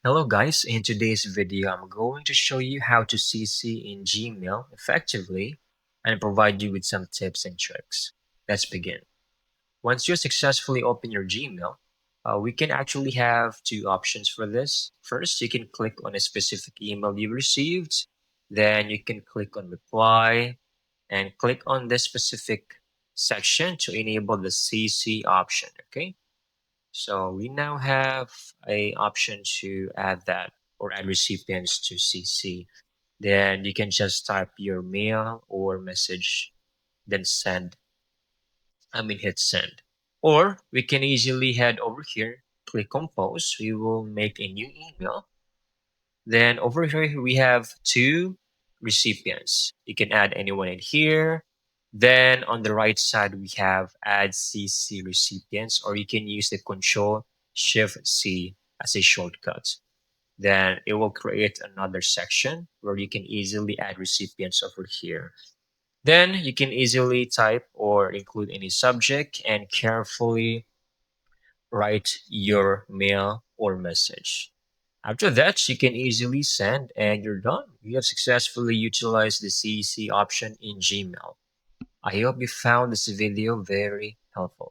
Hello guys, in today's video I'm going to show you how to CC in Gmail effectively and provide you with some tips and tricks. Let's begin. Once you successfully open your Gmail, we can actually have two options for this. First, you can click on a specific email you received, then you can click on reply and click on this specific section to enable the CC option, okay? So we now have a option to add that or add recipients to CC. Then you can just type your mail or message, then send. Hit send. Or we can easily head over here, click compose. We will make a new email. Then over here we have two recipients. You can add anyone in here. Then on the right side we have add CC recipients, or you can use the Control Shift C as a shortcut. Then it will create another section where you can easily add recipients over here. Then you can easily type or include any subject and carefully write your mail or message. After that, you can easily send and you're done. You have successfully utilized the CC option in Gmail. I hope you found this video very helpful.